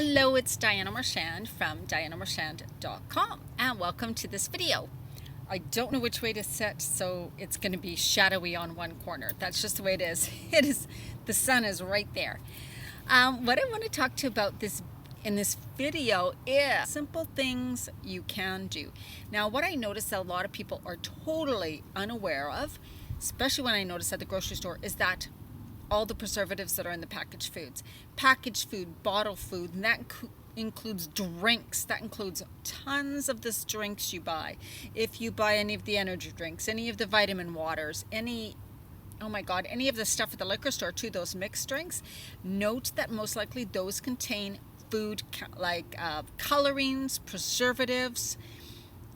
Hello, it's Diana Marchand from dianamarchand.com and welcome to this video. I don't know which way to sit, so it's going to be shadowy on one corner. That's just the way it is. The sun is right there. What I want to talk to you about in this video is simple things you can do. Now, what I notice that a lot of people are totally unaware of, especially when I notice at the grocery store, is that all the preservatives that are in the packaged food, bottle food, and that includes drinks. That includes tons of the drinks you buy. If you buy any of the energy drinks, any of the vitamin waters, any of the stuff at the liquor store too, those mixed drinks, note that most likely those contain food like colorings, preservatives,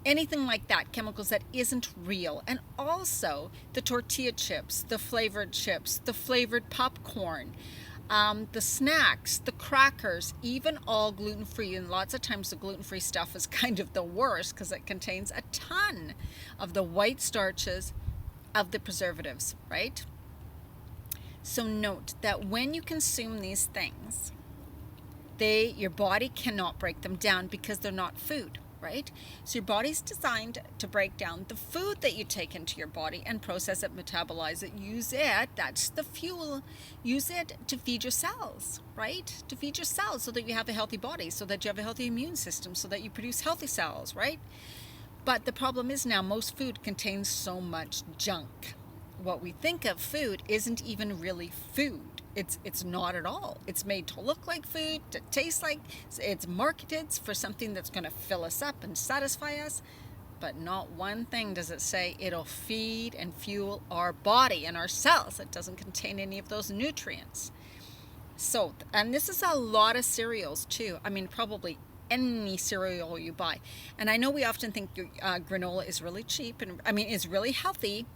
anything like that, chemicals that isn't real. And also the tortilla chips, the flavored popcorn, the snacks, the crackers, even all gluten-free. And lots of times the gluten-free stuff is kind of the worst because it contains a ton of the white starches of the preservatives, right? So note that when you consume these things, your body cannot break them down because they're not food. Right? So your body's designed to break down the food that you take into your body and process it, metabolize it, use it. That's the fuel. Use it to feed your cells, right? To feed your cells so that you have a healthy body, so that you have a healthy immune system, so that you produce healthy cells, right? But the problem is now most food contains so much junk. What we think of food isn't even really food. It's not at all. It's made to look like food, to taste like. It's marketed for something that's going to fill us up and satisfy us. But not one thing does it say it'll feed and fuel our body and our cells. It doesn't contain any of those nutrients. So, and this is a lot of cereals too. I mean, probably any cereal you buy. And I know we often think granola is really cheap and is really healthy,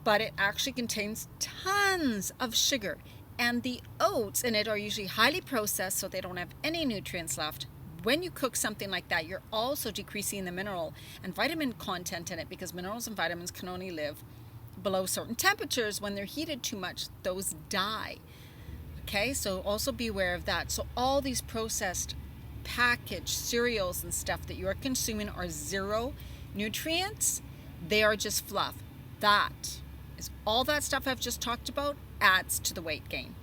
but it actually contains tons of sugar. And the oats in it are usually highly processed, so they don't have any nutrients left. When you cook something like that, you're also decreasing the mineral and vitamin content in it, because minerals and vitamins can only live below certain temperatures. When they're heated too much, those die. Okay, so also be aware of that. So all these processed packaged cereals and stuff that you are consuming are zero nutrients. They are just fluff. That is all that stuff I've just talked about adds to the weight gain.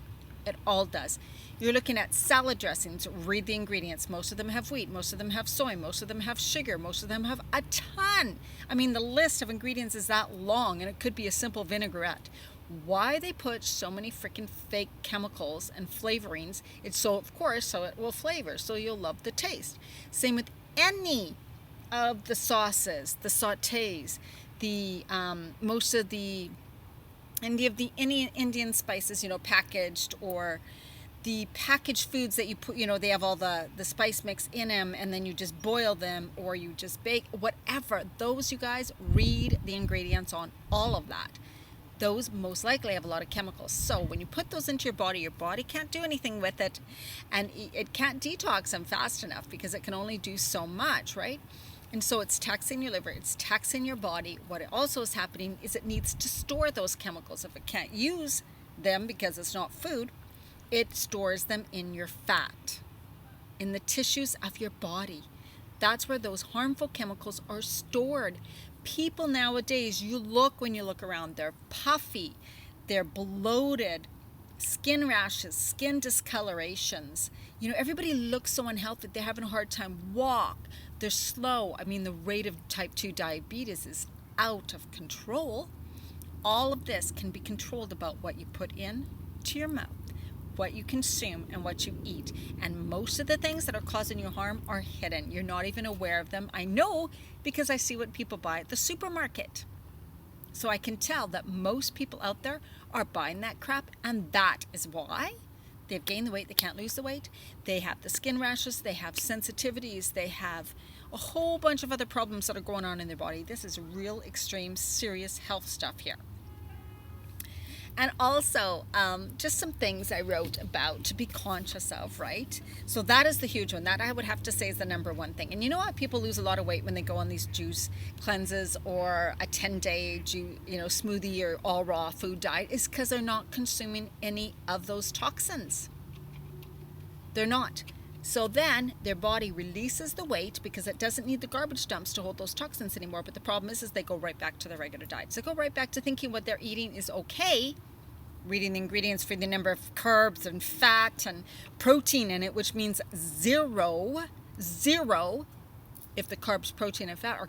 It all does. You're looking at salad dressings. Read the ingredients. Most of them have wheat. Most of them have soy. Most of them have sugar. Most of them have a ton. The list of ingredients is that long, and it could be a simple vinaigrette. Why they put so many freaking fake chemicals and flavorings? It's so it will flavor, so you'll love the taste. Same with any of the sauces, the sautés, the most of the Indian spices, packaged, or the packaged foods that you put, they have all the spice mix in them, and then you just boil them or you just bake, whatever. Those, you guys, read the ingredients on all of that. Those most likely have a lot of chemicals. So when you put those into your body can't do anything with it, and it can't detox them fast enough because it can only do so much, right? And so it's taxing your liver, it's taxing your body. What it also is happening is it needs to store those chemicals. If it can't use them because it's not food, it stores them in your fat, in the tissues of your body. That's where those harmful chemicals are stored. People nowadays, when you look around, they're puffy, they're bloated, skin rashes, skin discolorations. Everybody looks so unhealthy. They're having a hard time walk. They're slow. The rate of type 2 diabetes is out of control. All of this can be controlled about what you put in to your mouth, what you consume, and what you eat. And most of the things that are causing you harm are hidden. You're not even aware of them. I know because I see what people buy at the supermarket. So I can tell that most people out there are buying that crap, and that is why they've gained the weight. They can't lose the weight. They have the skin rashes. They have sensitivities. They have a whole bunch of other problems that are going on in their body. This is real extreme, serious health stuff here. And also, just some things I wrote about to be conscious of, right? So that is the huge one. That I would have to say is the number one thing. And you know what? People lose a lot of weight when they go on these juice cleanses or a 10-day smoothie or all raw food diet, is because they're not consuming any of those toxins. They're not. So then their body releases the weight because it doesn't need the garbage dumps to hold those toxins anymore. But the problem is they go right back to their regular diet. So go right back to thinking what they're eating is okay, reading the ingredients for the number of carbs and fat and protein in it, which means zero if the carbs, protein, and fat are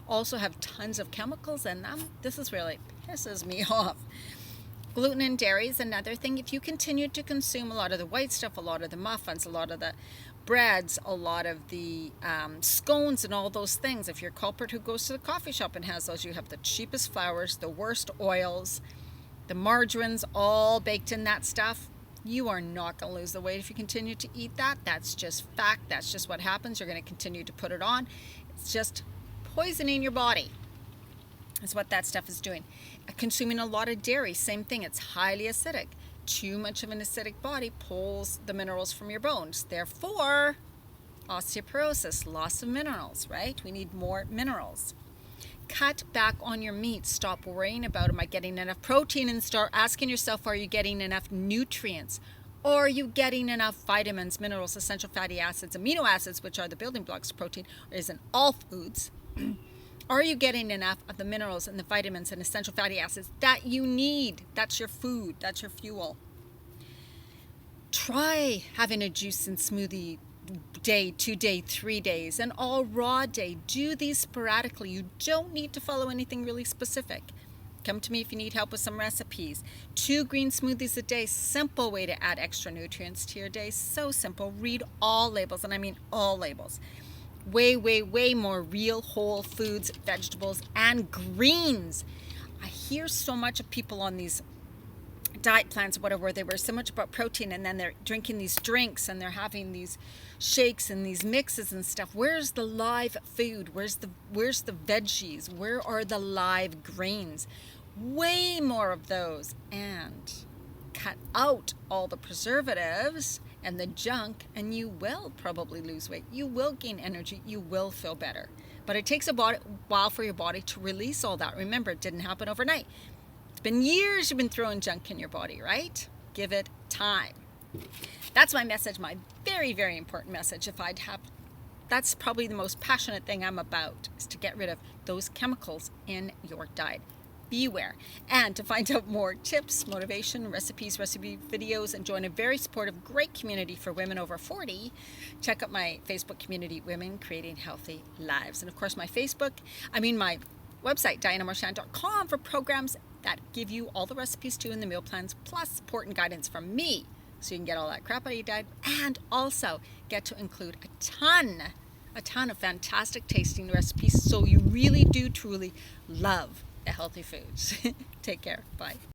also have tons of chemicals in them. This is really pisses me off. Gluten and dairy is another thing. If you continue to consume a lot of the white stuff, a lot of the muffins, a lot of the breads, a lot of the scones and all those things, if you're a culprit who goes to the coffee shop and has those, you have the cheapest flours, the worst oils, the margarines all baked in that stuff. You are not going to lose the weight if you continue to eat that. That's just fact. That's just what happens. You're going to continue to put it on. It's just poisoning your body. That's what that stuff is doing. Consuming a lot of dairy, same thing. It's highly acidic. Too much of an acidic body pulls the minerals from your bones. Therefore, osteoporosis, loss of minerals, right? We need more minerals. Cut back on your meat. Stop worrying about, am I getting enough protein? And start asking yourself, are you getting enough nutrients? Are you getting enough vitamins, minerals, essential fatty acids, amino acids, which are the building blocks of protein, or is in all foods? Are you getting enough of the minerals and the vitamins and essential fatty acids that you need? That's your food. That's your fuel. Try having a juice and smoothie day, 2 day, 3 days, and all raw day. Do these sporadically. You don't need to follow anything really specific. Come to me if you need help with some recipes. 2 green smoothies a day. Simple way to add extra nutrients to your day. So simple. Read all labels, and I mean all labels. Way more real whole foods, vegetables, and greens. I hear so much of people on these diet plans or whatever, where they were so much about protein and then they're drinking these drinks and they're having these shakes and these mixes and stuff. Where's the live food? Where's the veggies? Where are the live greens? Way more of those, and cut out all the preservatives and the junk, and you will probably lose weight. You will gain energy. You will feel better. But it takes a while for your body to release all that. Remember, it didn't happen overnight. It's been years you've been throwing junk in your body, right? Give it time. That's my message, my very, very important message. That's probably the most passionate thing I'm about, is to get rid of those chemicals in your diet. Beware. And to find out more tips, motivation, recipes, recipe videos, and join a very supportive, great community for women over 40, check out my Facebook community, Women Creating Healthy Lives. And of course, my website, dianamarchand.com, for programs that give you all the recipes too, and the meal plans, plus support and guidance from me, so you can get all that crap out of your diet, and also get to include a ton of fantastic tasting recipes, so you really do truly love the healthy foods. Take care. Bye.